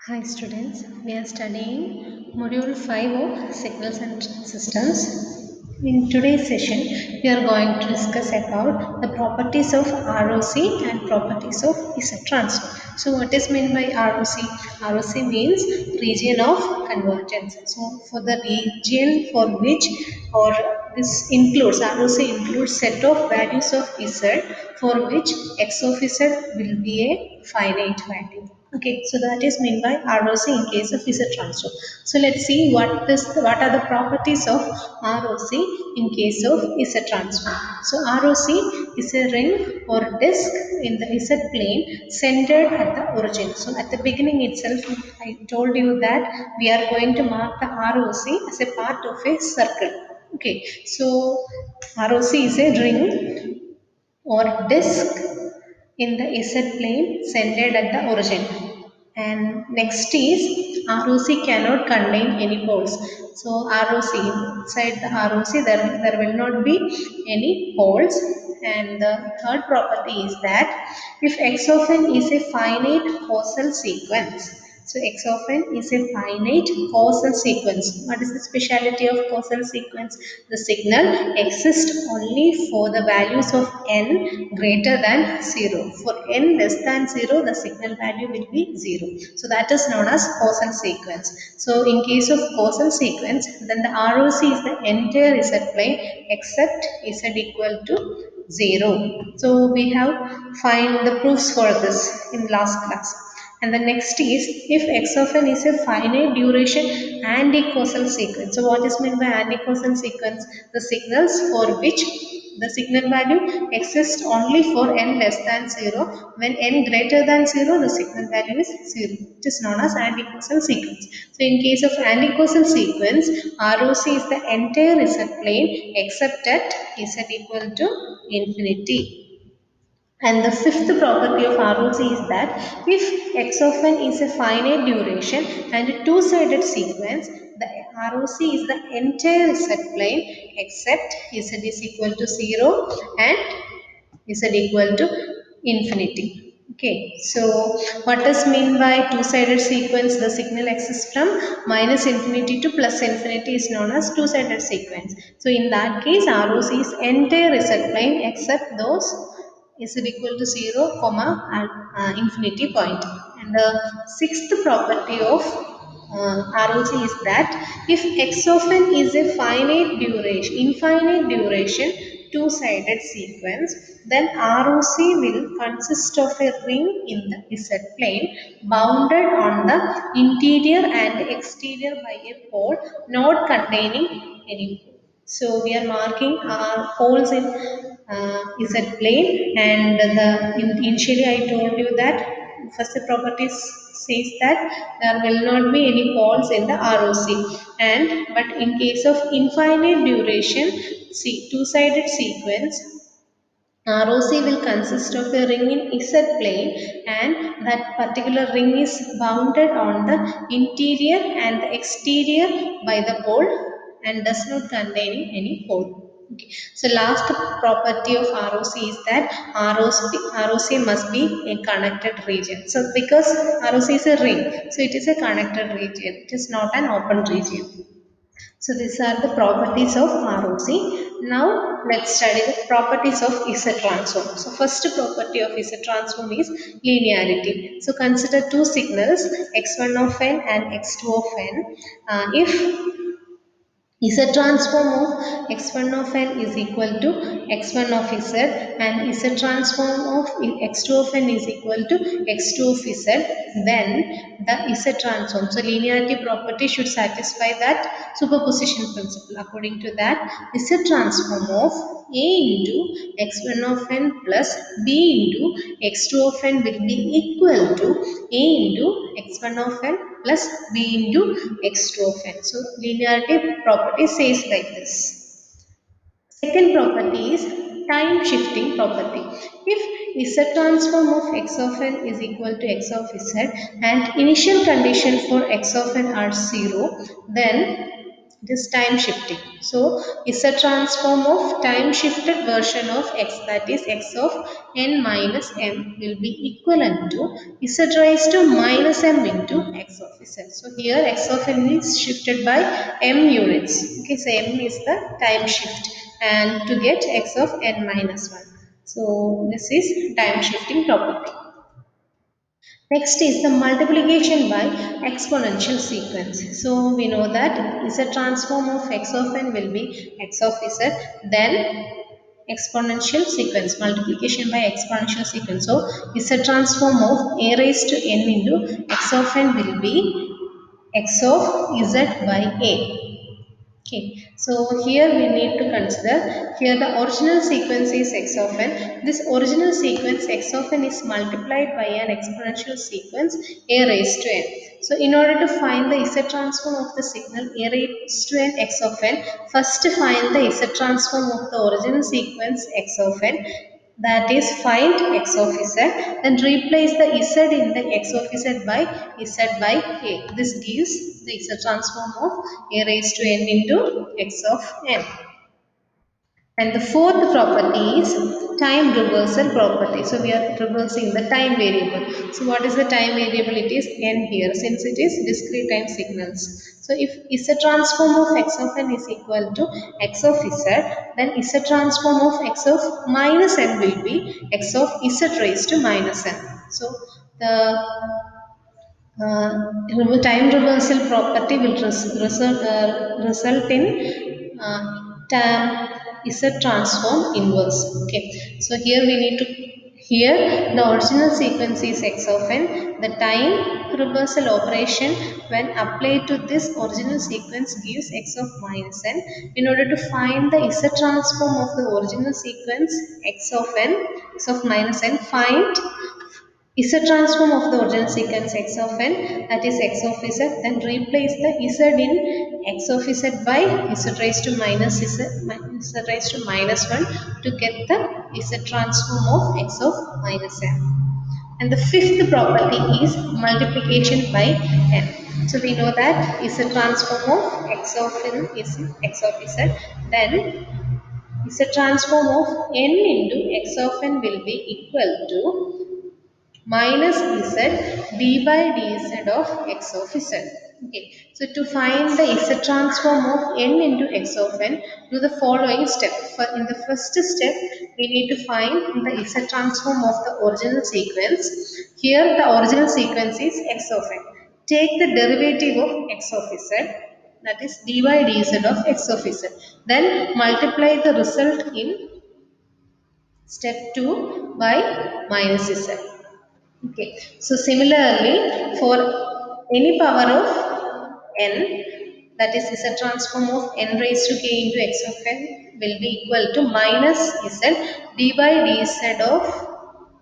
Hi students, we are studying module 5 of signals and systems. In today's session, we are going to discuss about the properties of ROC and properties of Z transform. So what is meant by ROC? ROC means region of convergence. So for the region for which or this includes ROC includes set of values of Z for which x of Z will be a finite value. Okay, so that is meant by ROC in case of Z transform. So let's see what are the properties of ROC in case of Z transform. So ROC is a ring or disk in the Z plane centered at the origin. So at the beginning itself, I told you that we are going to mark the ROC as a part of a circle. Okay, so ROC is a ring or disk in the Z plane centered at the origin. And next is ROC cannot contain any poles. So ROC, inside the ROC there will not be any poles. And the third property is that if x of n is a finite causal sequence, so x of n is a finite causal sequence. What is the speciality of causal sequence? The signal exists only for the values of n greater than 0. For n less than 0, the signal value will be 0. So that is known as causal sequence. So in case of causal sequence, then the ROC is the entire Z plane except Z equal to 0. So we have find the proofs for this in last class. And the next is if x of n is a finite duration anti-causal sequence. So what is meant by anti-causal sequence? The signals for which the signal value exists only for n less than 0. When n greater than 0, the signal value is 0. It is known as anti-causal sequence. So in case of anti-causal sequence, ROC is the entire Z plane except at Z equal to infinity. And the fifth property of ROC is that if x of n is a finite duration and a two-sided sequence, the ROC is the entire Z plane except Z is equal to 0 and Z equal to infinity. Okay, so what does mean by two-sided sequence? The signal exists from minus infinity to plus infinity is known as two-sided sequence. So in that case, ROC is entire Z plane except those is equal to 0, comma and infinity point. And the sixth property of ROC is that if x of n is a infinite duration, two-sided sequence, then ROC will consist of a ring in the Z plane bounded on the interior and exterior by a pole not containing any pole. So we are marking our poles in Z plane, and initially I told you that first the property says that there will not be any poles in the ROC, and but in case of infinite duration, see two-sided sequence, ROC will consist of a ring in Z plane, and that particular ring is bounded on the interior and the exterior by the pole and does not contain any pole. Okay. So last property of ROC is that ROC must be a connected region. So because ROC is a ring, so it is a connected region. It is not an open region. So these are the properties of ROC. Now let's study the properties of Z transform. So first property of Z transform is linearity. So consider two signals x1 of n and x2 of n. If Z transform of x1 of n is equal to x1 of z and Z transform of x2 of n is equal to x2 of z, then the Z transform. So linearity property should satisfy that superposition principle. According to that, Z transform of a into x1 of n plus b into x2 of n will be equal to a into x1 of n plus b into x2 of n. So linearity property says like this. Second property is time shifting property. If Z transform of x of n is equal to x of z and initial condition for x of n are 0, then It is time shifting. So, is a transform of time shifted version of x, that is x of n minus m, will be equivalent to z raised to minus m into x of z. So, here x of n is shifted by m units. Okay, so m is the time shift and to get x of n minus 1. So, this is time shifting property. Next is the multiplication by exponential sequence. So we know that is a transform of x of n will be x of z, then exponential sequence, multiplication by exponential sequence. So is a transform of a raised to n into x of n will be x of z by a. Okay, so here we need to consider, here the original sequence is x of n. This original sequence x of n is multiplied by an exponential sequence a raised to n. So in order to find the z transform of the signal a raised to n x of n, first find the z transform of the original sequence x of n, that is find x of z, then replace the z in the x of z by a. This gives the z transform of a raised to n into x of n. And the fourth property is time reversal property. So we are reversing the time variable. So what is the time variable? It is n here, since it is discrete time signals. So if Z transform of x of n is equal to x of z, then Z transform of x of minus n will be x of z raised to minus n. So the time reversal property will result in time is a transform inverse. Okay, so here we need to, here the original sequence is x of n. The time reversal operation when applied to this original sequence gives x of minus n. In order to find the z transform of the original sequence x of n, x of minus n, find is a transform of the original sequence x of n, that is x of z, then replace the z in x of z by z raised to minus z raised to minus 1 to get the z transform of x of minus n. And the fifth property is multiplication by n. So we know that is a transform of x of n is x of z, then is a transform of n into x of n will be equal to minus z d by dz of x of z. Okay, so to find the z transform of n into x of n, do the following step. For in the first step, we need to find the z transform of the original sequence. Here the original sequence is x of n. Take the derivative of x of z, that is d by dz of x of z. Then multiply the result in step 2 by minus z. Okay. So similarly, for any power of n, that is a transform of n raised to k into x of n will be equal to minus z d by dz of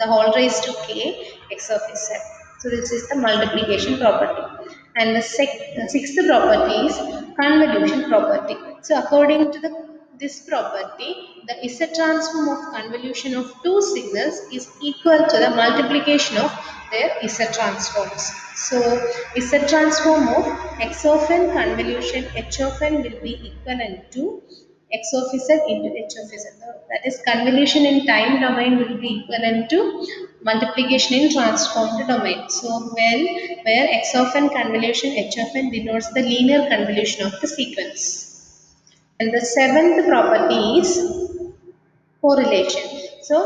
the whole raised to k x of z. So this is the multiplication property. And the sixth property is convolution property. So according to this property, the Z transform of convolution of two signals is equal to the multiplication of their Z transforms. So Z transform of x of n convolution h of n will be equivalent to x of z into h of z. That is convolution in time domain will be equivalent to multiplication in transformed domain. So when where x of n convolution h of n denotes the linear convolution of the sequence. And the seventh property is correlation. So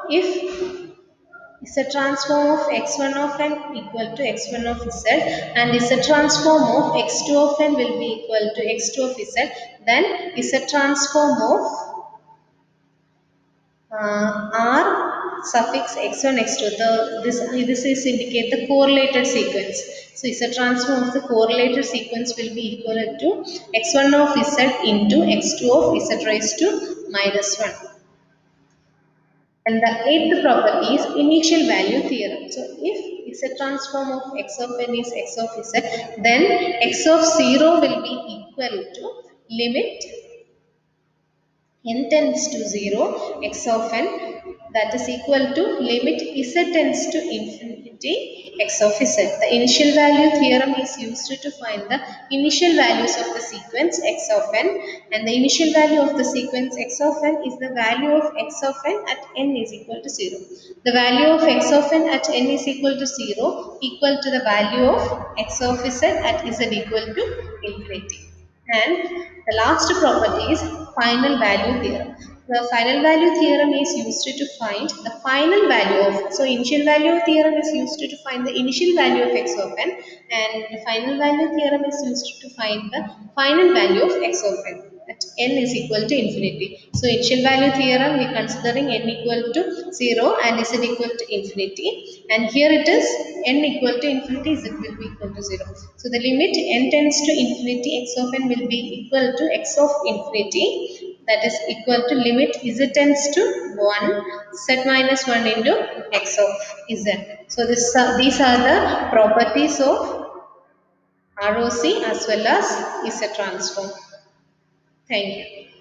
if is a transform of x1 of n equal to x1 of z and is a transform of x2 of n will be equal to x2 of z, then is a transform of r suffix x1 x2. This is indicate the correlated sequence. So is a transform of the correlated sequence will be equal to x1 of z into x2 of z raised to minus 1. And the eighth property is initial value theorem. So if is a transform of x of n is x of z, then x of 0 will be equal to limit n tends to 0 x of n that is equal to limit z tends to infinity x of z. The initial value theorem is used to find the initial values of the sequence x of n, and the initial value of the sequence x of n is the value of x of n at n is equal to 0. The value of x of n at n is equal to 0 equal to the value of x of z at z equal to infinity. And the last property is final value theorem. The final value theorem is used to find the final value of, so initial value theorem is used to find the initial value of x of n, and the final value theorem is used to find the final value of x of n at n is equal to infinity. So initial value theorem we are considering n equal to 0 and z equal to infinity, and here it is n equal to infinity, z will be equal to 0. So the limit n tends to infinity x of n will be equal to x of infinity, that is equal to limit z tends to 1 z minus 1 into x of z. So these are the properties of ROC as well as Z transform. Thank you.